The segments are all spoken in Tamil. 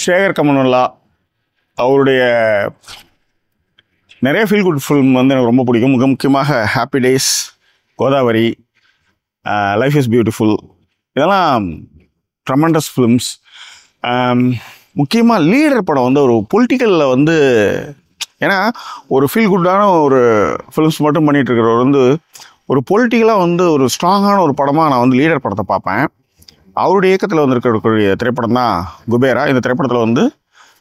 சேகர் கமனுல்லா அவருடைய நிறைய ஃபீல் குட் ஃபிலிம் வந்து எனக்கு ரொம்ப பிடிக்கும். முக்கியமாக happy days, Godavari, life is beautiful, இதெல்லாம் ட்ரமெண்டஸ் ஃபிலிம்ஸ். முக்கியமாக லீடர் படம் வந்து ஒரு பொலிட்டிக்கலில் வந்து, ஏன்னா ஒரு ஃபீல் குட்டான ஒரு ஃபிலிம்ஸ் மட்டும் பண்ணிகிட்டு இருக்கிறவர் வந்து ஒரு பொலிட்டிக்கலாக வந்து ஒரு ஸ்ட்ராங்கான ஒரு படமாக நான் வந்து லீடர் படத்தை பார்ப்பேன். அவருடைய இயக்கத்தில் வந்து இருக்கக்கூடிய திரைப்படம் தான் குபேரா. இந்த திரைப்படத்தில் வந்து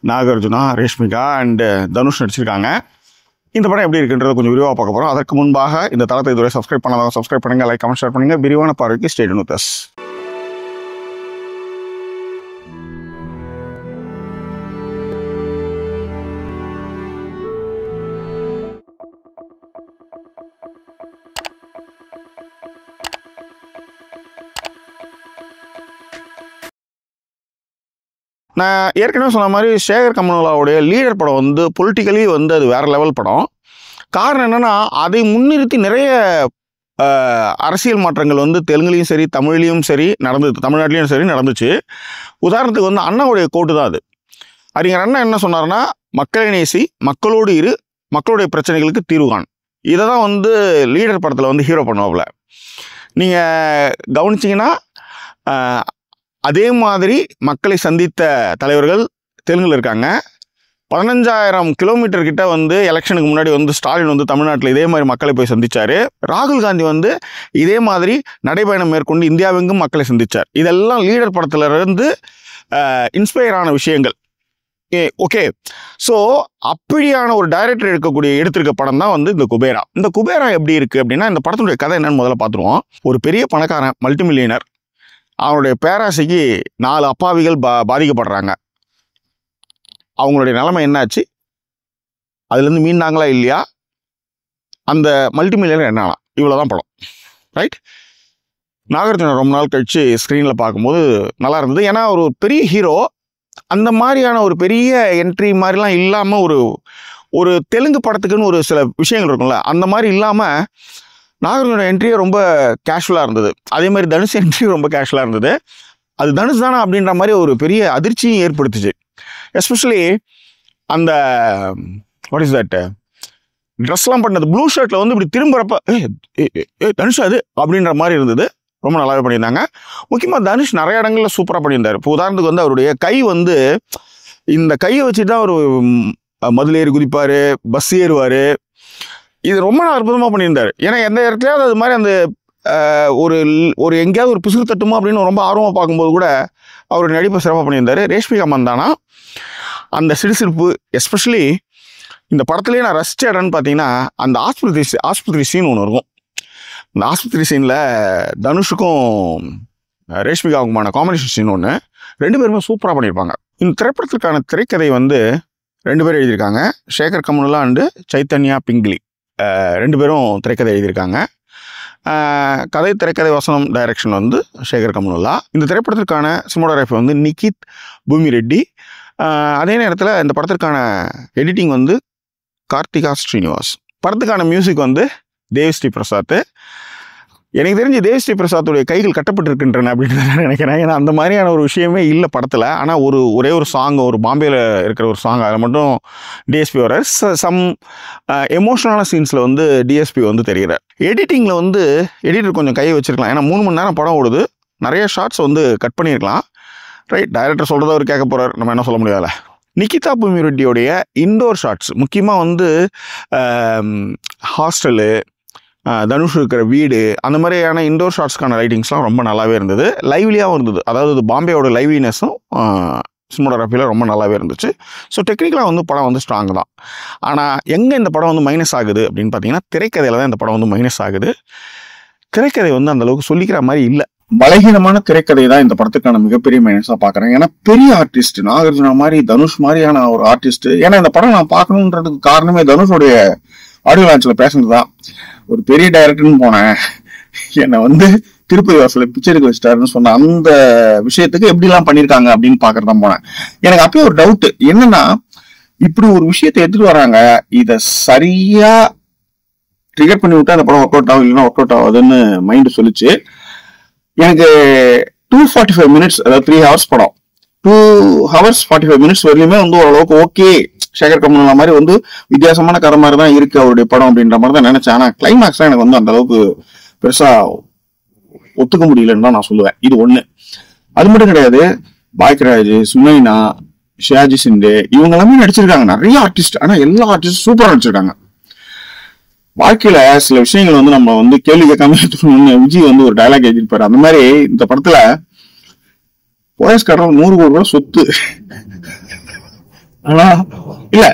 நாகார்ஜுனா, ரேஷ்மிகா அண்டு தனுஷ் நடிச்சிருக்காங்க. இந்த படம் எப்படி இருக்குன்றதை கொஞ்சம் விரிவாக பார்க்க போகிறோம். அதற்கு முன்பாக இந்த தளத்தை இதுவரை சப்ஸ்கிரைப் பண்ணாதவங்க சப்ஸ்கிரைப் பண்ணுங்கள், லைக், கமெண்ட், ஷேர் பண்ணுங்கள். விரிவான பார்வைக்கு ஸ்டே டியூன் வித் அஸ். நான் ஏற்கனவே சொன்ன மாதிரி சேகர் கமனுல்லாவுடைய லீடர் படம் வந்து பொலிட்டிக்கலி வந்து அது வேறு லெவல் படம். காரணம் என்னென்னா, அதை முன்னிறுத்தி நிறைய அரசியல் மாற்றங்கள் வந்து தெலுங்குலேயும் சரி தமிழ்லேயும் சரி நடந்தது, தமிழ்நாட்டிலையும் சரி நடந்துச்சு. உதாரணத்துக்கு வந்து அண்ணாவுடைய கோட்டு தான் அது. அறிஞர் அண்ணா என்ன சொன்னார்னா, மக்களை நேசி, மக்களோடு இரு, மக்களுடைய பிரச்சனைகளுக்கு தீர்வு காண். இதை தான் வந்து லீடர் படத்தில் வந்து ஹீரோ பண்ணுவாப்புல. நீங்கள் கவனிச்சிங்கன்னா அதே மாதிரி மக்களை சந்தித்த தலைவர்கள் தெலுங்கில் இருக்காங்க. 15,000 கிலோமீட்டர் கிட்ட வந்து எலெக்ஷனுக்கு முன்னாடி வந்து ஸ்டாலின் வந்து தமிழ்நாட்டில் இதே மாதிரி மக்களை போய் சந்தித்தார். ராகுல் காந்தி வந்து இதே மாதிரி நடைபயணம் மேற்கொண்டு இந்தியாவெங்கும் மக்களை சந்தித்தார். இதெல்லாம் லீடர் படத்திலிருந்து இன்ஸ்பயர் ஆன விஷயங்கள். ஓகே, ஸோ அப்படியான ஒரு டைரக்டர் எடுத்திருக்க படம் தான் வந்து இந்த குபேரா. இந்த குபேரா எப்படி இருக்குது அப்படின்னா, இந்த படத்தினுடைய கதை என்னன்னு முதல்ல பார்த்துருவோம். ஒரு பெரிய பணக்காரன், மல்டி மில்லியனர், அவனுடைய பேராசைக்கு 4 அப்பாவிகள் பாதிக்கப்படுறாங்க. அவங்களுடைய நிலைமை என்னாச்சு, அதுலேருந்து மீண்டாங்களா இல்லையா, அந்த மல்டி மில்லியனர் என்னானா, இவ்வளோதான் படம். ரைட். நாகார்ஜுனா ரொம்ப நாள் கழித்து ஸ்க்ரீனில் பார்க்கும்போது நல்லா இருந்தது. ஏன்னா ஒரு பெரிய ஹீரோ, அந்த மாதிரியான ஒரு பெரிய என்ட்ரி மாதிரிலாம் இல்லாமல் ஒரு தெலுங்கு படத்துக்குன்னு ஒரு சில விஷயங்கள் இருக்கும்ல, அந்த மாதிரி இல்லாமல் நாகார்ஜுனோட என்ட்ரியே ரொம்ப கேஷுவலாக இருந்தது. அதே மாதிரி தனுஷ் என்ட்ரியும் ரொம்ப கேஷுவலாக இருந்தது. அது தனுஷ் தானே அப்படின்ற மாதிரி ஒரு பெரிய அதிர்ச்சியும் ஏற்படுத்துச்சு. எஸ்பெஷலி அந்த வாட் இஸ் தட் ட்ரெஸ்லாம் பண்ணது, ப்ளூ ஷர்ட்டில் வந்து இப்படி திரும்புகிறப்ப தனுஷ் அது அப்படின்ற மாதிரி இருந்தது. ரொம்ப நல்லாவே பண்ணியிருந்தாங்க. முக்கியமாக தனுஷ் நிறைய இடங்களில் சூப்பராக பண்ணியிருந்தார். இப்போ உதாரணத்துக்கு வந்து அவருடைய கை வந்து, இந்த கையை வச்சுட்டு தான் ஒரு மதில் ஏறி குதிப்பார், பஸ் ஏறுவார். இது ரொம்ப அற்புதமாக பண்ணியிருந்தார். ஏன்னா எந்த இடத்துலையாவது அது மாதிரி அந்த ஒரு எங்கேயாவது ஒரு பிசுறு தட்டுமா அப்படின்னு ரொம்ப ஆர்வமாக பார்க்கும்போது கூட அவர் நடிப்பை சிறப்பாக பண்ணியிருந்தார். ரேஷ்மிகா மந்தானா அந்த சிறுசிறுப்பு, எஸ்பெஷலி இந்த படத்துலேயே நான் ரசித்த இடம்னு பார்த்தீங்கன்னா, அந்த ஆஸ்பத்திரி சீன் ஒன்று இருக்கும். இந்த ஆஸ்பத்திரி சீனில் தனுஷுக்கும் ரேஷ்மிகாவுக்குமான காம்பினேஷன் சீன் ஒன்று, 2 பேருமே சூப்பராக பண்ணியிருப்பாங்க. இந்த திரைப்படத்திற்கான திரைக்கதை வந்து 2 பேர் எழுதியிருக்காங்க. சேகர் கமனுல்லா அண்டு சைத்தன்யா பிங்க்லி 2 பேரும் திரைக்கதை எழுதியிருக்காங்க. திரைக்கதை, வசனம், டைரக்ஷன் வந்து சேகர் கமனுல்லா. இந்த திரைப்படத்திற்கான சினிமாட்டோகிராஃபி வந்து நிகித் பூமி ரெட்டி. அதே நேரத்தில் இந்த படத்திற்கான எடிட்டிங் வந்து கார்த்திகா ஸ்ரீனிவாஸ். படத்துக்கான மியூசிக் வந்து தேவ்ஸ்ரீ பிரசாத். எனக்கு தெரிஞ்சு தேவ்ஸ்ரீ பிரசாத்துடைய கைகள் கட்டப்பட்டிருக்கின்றன அப்படின்னு நான் நினைக்கிறேன். ஏன்னா அந்த மாதிரியான ஒரு விஷயமே இல்லை படத்தில். ஆனால் ஒரே ஒரு சாங், ஒரு பாம்பேயில் இருக்கிற ஒரு சாங், அதில் மட்டும் டிஎஸ்பி வர்றார். சம் எமோஷனலான சீன்ஸில் வந்து டிஎஸ்பி வந்து தெரிகிறார். எடிட்டிங்கில் வந்து எடிட்டர் கொஞ்சம் கையை வச்சிருக்கலாம். ஏன்னா 3 மணி நேரம் படம் ஓடுது, நிறைய ஷார்ட்ஸ் வந்து கட் பண்ணியிருக்கலாம். ரைட். டைரக்டர் சொல்கிறத அவர் கேட்க போகிறார், நம்ம என்ன சொல்ல முடியாதுல்ல. நிகிதா பூமி ரெட்டியோடைய இன்டோர் ஷார்ட்ஸ், முக்கியமாக வந்து ஹாஸ்டலு, தனுஷ் இருக்கிற வீடு, அந்த மாதிரியான இன்டோர் ஷாட்ஸ்க்கான ரைட்டிங்ஸ்லாம் ரொம்ப நல்லாவே இருந்தது. லைவ்லியாகவும் இருந்தது. அதாவது பாம்பேயோட லைவ்லினஸும் சினிமாட்டோகிராஃபியில் ரொம்ப நல்லாவே இருந்துச்சு. ஸோ டெக்னிக்கலாக வந்து படம் வந்து ஸ்ட்ராங் தான். ஆனால் எங்கே இந்த படம் வந்து மைனஸ் ஆகுது அப்படின்னு பார்த்தீங்கன்னா, திரைக்கதையில் தான் இந்த படம் வந்து மைனஸ் ஆகுது. திரைக்கதை வந்து அந்தளவுக்கு சொல்லிக்கிற மாதிரி இல்லை. பலகீனமான திரைக்கதை தான் இந்த படத்துக்கான மிகப்பெரிய மைனஸாக பார்க்குறேன். ஏன்னா பெரிய ஆர்டிஸ்ட் நாகார்ஜுனா மாதிரி, தனுஷ் மாதிரியான ஒரு ஆர்டிஸ்ட். ஏன்னா இந்த படம் நான் பார்க்கணுன்றதுக்கு காரணமே தனுஷோடைய ஆடியோ லான்ச்சில் பேசுனது தான். ஒரு பெரிய டைரக்டர்னு போனேன், என்னை வந்து திருப்பதி வாசல பிக்சருக்கு வச்சிட்டாருன்னு சொன்ன அந்த விஷயத்துக்கு எப்படிலாம் பண்ணியிருக்காங்க அப்படின்னு பார்க்கறதான் போனேன். எனக்கு அப்பயே ஒரு டவுட் என்னன்னா, இப்படி ஒரு விஷயத்தை எடுத்துட்டு வராங்க, இதை சரியா ட்ரிகர் பண்ணி விட்டா அந்த படம் ஒர்க் அவுட் ஆகும், இல்லைன்னா ஒர்க் அவுட் ஆகுதுன்னு மைண்டு சொல்லிச்சு. எனக்கு 245 minutes, அதாவது 3 hours படம். 2 hours 45 minutes வரலையுமே வந்து ஓரளவுக்கு ஓகே, சேகர் கமலா மாதிரி வந்து வித்தியாசமான கதை மாதிரி தான் இருக்கு அவருடைய படம் அப்படின்ற மாதிரி தான் நினைச்சேன். ஆனா கிளைமேக்ஸ் தான் எனக்கு வந்து அந்த அளவுக்கு பெருசா ஒத்துக்க முடியலன்னு தான் நான் சொல்லுவேன். இது ஒண்ணு. அது மட்டும் கிடையாது, பாக்யராஜ், சுனைனா, ஷியாஜி சிண்டே இவங்க எல்லாமே நடிச்சிருக்காங்க, நிறைய ஆர்டிஸ்ட். ஆனா எல்லா ஆர்டிஸ்டும் சூப்பரா நடிச்சிருக்காங்க. வாழ்க்கையில சில விஷயங்கள் வந்து நம்ம வந்து கேள்வி கேட்காம விஜய் வந்து ஒரு டைலாக் எழுதிருப்பாரு. அந்த மாதிரி இந்த படத்துல போயஸ்காரன் 100 கோடி ரூபாய் சொத்து. ஆனா இல்ல,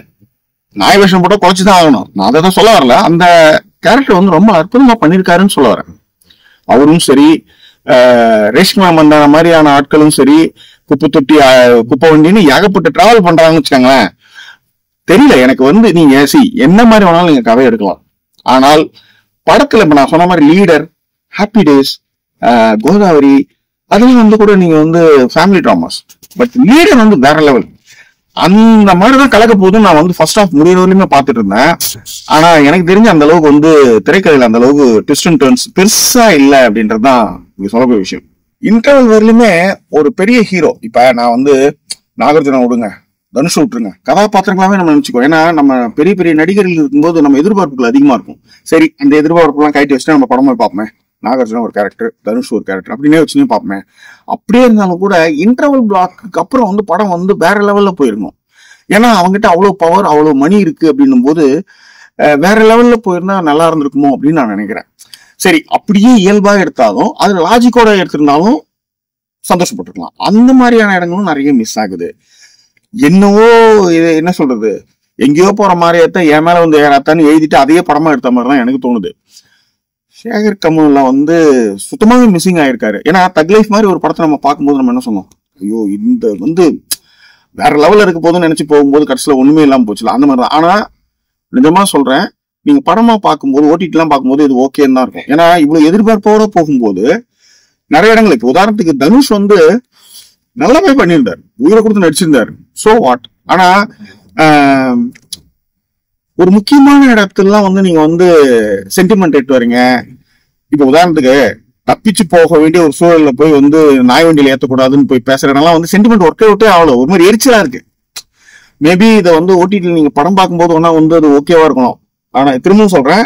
நாய் வேஷம் போட்டா குறைச்சுதான் ஆகணும், நான் அதை தான் சொல்ல வரல. அந்த கேரக்டர் வந்து ரொம்ப அற்புதமா பண்ணிருக்காருன்னு சொல்ல வரேன். அவரும் சரி, ரேஷ்மா மந்தான மாதிரியான ஆட்களும் சரி, குப்பை தொட்டி, குப்பை வண்டின்னு ஏகப்பட்ட டிராவல் பண்றாங்கன்னு வச்சுக்கோங்களேன். தெரியல எனக்கு வந்து, நீங்க என்ன மாதிரி வேணாலும் நீங்க கதை எடுக்கலாம். ஆனால் படத்துல இப்ப நான் சொன்ன மாதிரி லீடர், ஹாப்பி டேஸ், கோதாவரி அதெல்லாம் வந்து கூட நீங்க வந்து ஃபேமிலி ட்ராமாஸ். பட் லீடர் வந்து வேற லெவல். அந்த மாதிரிதான் கலக்க போதும் நான் வந்து ஃபர்ஸ்ட் ஹாஃப் முடிகிற வரையுமே பார்த்துட்டு இருந்தேன். ஆனா எனக்கு தெரிஞ்ச அந்த அளவுக்கு வந்து திரைக்கதையில அந்த அளவுக்கு ட்விஸ்ட் அண்ட் டர்ன்ஸ் பெருசா இல்லை அப்படின்றதுதான் இங்க சொல்லக்கூடிய விஷயம். இன்டர்வல் வரலுமே ஒரு பெரிய ஹீரோ, இப்ப நான் வந்து நாகார்ஜுனா விடுங்க, தனுஷ் விட்டுருங்க, கதாபாத்திரங்களாவே நம்ம நினைச்சுக்கோ. ஏன்னா நம்ம பெரிய பெரிய நடிகர்கள் இருக்கும்போது நம்ம எதிர்பார்ப்புகள் அதிகமா இருக்கும். சரி, அந்த எதிர்பார்ப்புலாம் கைட்டு வச்சுட்டு நம்ம படமா பார்ப்போமே, நாகார்ஜுனா ஒரு கேரக்டர், தனுஷ் ஒரு கேரக்டர் அப்படின்னே வச்சுன்னே பார்ப்போமே. அப்படியே இருந்தாலும் கூட இன்டர்வல் பிளாக்கு அப்புறம் வந்து படம் வந்து வேற லெவல்ல போயிருக்கும். ஏன்னா அவங்ககிட்ட அவ்வளவு பவர், அவ்வளவு மணி இருக்கு அப்படின்னும் போது வேற லெவல்ல போயிருந்தா நல்லா இருந்திருக்குமோ அப்படின்னு நான் நினைக்கிறேன். சரி, அப்படியே இயல்பா எடுத்தாலும் அது லாஜிக்கோட எடுத்திருந்தாலும் சந்தோஷப்பட்டிருக்கலாம். அந்த மாதிரியான இடங்களும் நிறைய மிஸ் ஆகுது. என்னவோ இது என்ன சொல்றது, எங்கேயோ போற மாதிரியாத்தான் என் மேல வந்து ஏறாத்தான்னு எழுதிட்டு அதையே படமா எடுத்த மாதிரி தான் எனக்கு தோணுது. சேகர் கமலா வந்து சுத்தமாவே மிஸ்ஸிங் ஆயிருக்காரு. ஏன்னா தக் லைஃப் மாதிரி ஒரு படத்தை நம்ம பார்க்கும்போது நம்ம என்ன சொன்னோம், ஐயோ இந்த வந்து வேற லெவல்ல இருக்க போதுன்னு நினைச்சு போகும்போது கடைசியில ஒண்ணுமே இல்லாம போச்சுல, அந்த மாதிரிதான். ஆனா நிஜமா சொல்றேன், நீங்க படமா பார்க்கும்போது, ஓடிடி எல்லாம் பார்க்கும்போது இது ஓகேன்னு தான் இருக்கும். ஏன்னா இவ்வளவு எதிர்பார்ப்போட போகும்போது நிறைய இடங்கள், இப்போ உதாரணத்துக்கு தனுஷ் வந்து நல்லாவே பண்ணியிருந்தாரு, உயிரை கொடுத்து நடிச்சிருந்தாரு, சோ வாட். ஆனா ஒரு முக்கியமான இடத்துலாம் வந்து நீங்க வந்து சென்டிமெண்ட் எடுத்து வரீங்க. இப்ப உதாரணத்துக்கு தப்பிச்சு போக வேண்டிய ஒரு சூழல்ல போய் வந்து நாய் வண்டியில ஏற்றக்கூடாதுன்னு போய் பேசுறதுனால வந்து சென்டிமெண்ட் ஒர்க்கே அவ்வளோ ஒரு மாதிரி எரிச்சலா இருக்கு. மேபி இதை வந்து ஓடிடியில் நீங்க படம் பார்க்கும்போது ஒன்னா வந்து அது ஓகேவா இருக்கணும். ஆனா திரும்பவும் சொல்றேன்,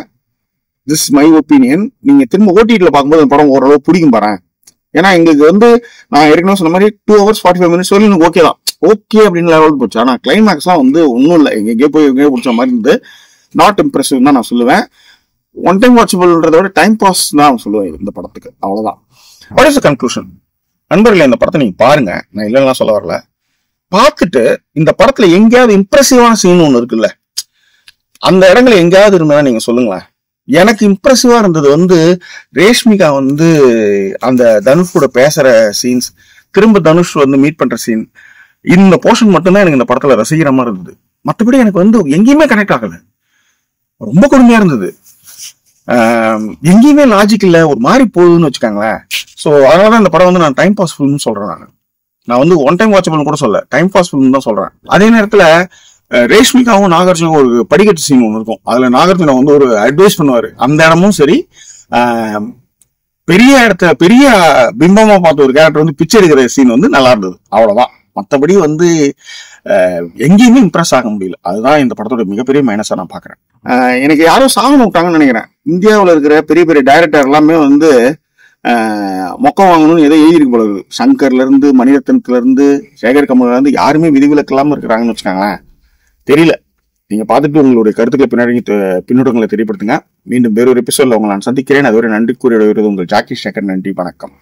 திஸ் மை ஒப்பீனியன், நீங்க திரும்ப ஓடிடியில் பார்க்கும்போது அந்த படம் ஓரளவு பிடிக்கும் பாரு. ஏன்னா எங்களுக்கு வந்து நான் ஏற்கனவே சொன்ன மாதிரி 2 hours 45 minutes சொல்லி எனக்கு ஓகே தான், ஓகே அப்படின்னு லெவல் போச்சு. ஆனா கிளைமேக்ஸ்லாம் வந்து ஒன்றும் இல்லை, எங்கேயோ போய் எங்கேயோ பிடிச்ச மாதிரி இருந்து நாட் இம்ப்ரெசிவ் தான் நான் சொல்லுவேன். ஒன் டைம் வாட்சபிள்ன்றத விட டைம் பாஸ் தான் சொல்லுவேன் இந்த படத்துக்கு, அவ்வளவுதான். What is the conclusion? நண்பர்களே, இந்த படத்தை நீங்க பாருங்க, நான் இல்லைன்னா சொல்ல வரல. பார்த்துட்டு இந்த படத்துல எங்கேயாவது இம்ப்ரெசிவான சீன் ஒன்று இருக்குல்ல, அந்த இடங்களை எங்கேயாவது இருந்தா நீங்க சொல்லுங்களேன். எனக்கு இம்ப்ரெசிவா இருந்தது வந்து ரேஷ்மிகா வந்து அந்த தனுஷ் கூட பேசுற சீன்ஸ், திரும்ப தனுஷ் வந்து மீட் பண்ற சீன், இந்த போர்ஷன் மட்டும்தான் எனக்கு இந்த படத்துல ரசிக்கிற மாதிரி இருந்தது. மற்றபடி எனக்கு வந்து எங்கேயுமே கனெக்ட் ஆகல, ரொம்ப கொடுமையா இருந்தது. எங்கேயுமே லாஜிக் இல்ல, ஒரு மாதிரி போகுதுன்னு வச்சுக்காங்களேன். ஸோ அதனாலதான் இந்த படம் வந்து நான் டைம் பாஸ் ஃபிலிம்னு சொல்றேன். நான் வந்து ஒன் டைம் வாட்சபிள்னு கூட சொல்ல, டைம் பாஸ் ஃபிலிம் தான் சொல்றேன். அதே நேரத்துல ரேஷ்மிகாவும் நாகார்ஜுனா ஒரு படிக்கட்டு சீன் ஒன்று இருக்கும், அதுல நாகார்ஜுனா வந்து ஒரு அட்வைஸ் பண்ணுவாரு. அந்த இடமும் சரி, பெரிய இடத்த பெரிய பிம்பமா பார்த்த ஒரு கேரக்டர் வந்து பிச்சை எடுக்கிற சீன் வந்து நல்லா இருந்தது, அவ்வளவுதான். மற்றபடி வந்து எங்கேயுமே இம்ப்ரெஸ் ஆக முடியல. அதுதான் இந்த படத்தோட மிகப்பெரிய மைனஸா நான் பாக்குறேன். எனக்கு யாரோ சாகனம் விட்டாங்கன்னு நினைக்கிறேன். இந்தியாவில் இருக்கிற பெரிய பெரிய டைரக்டர் எல்லாமே வந்து மொக்க வாங்கணும்னு ஏதோ எழுதிருக்கு போல இருக்கு. சங்கர்ல இருந்து, மணிரத்னத்துல இருந்து, சேகர் கமலா இருந்து யாருமே விதிவிலக்கு இல்லாம இருக்கிறாங்கன்னு வச்சுக்காங்களேன். தெரியல, நீங்க பார்த்துட்டு உங்களுடைய கருத்துக்களை பின்னோட்டங்களை தெரியப்படுத்துங்க. மீண்டும் வேறொரு எபிசோட்ல உங்களை நான் சந்திக்கிறேன். அதுவரை நன்றி கூறி விடுவது உங்கள் ஜாக்கி சேகர். நன்றி, வணக்கம்.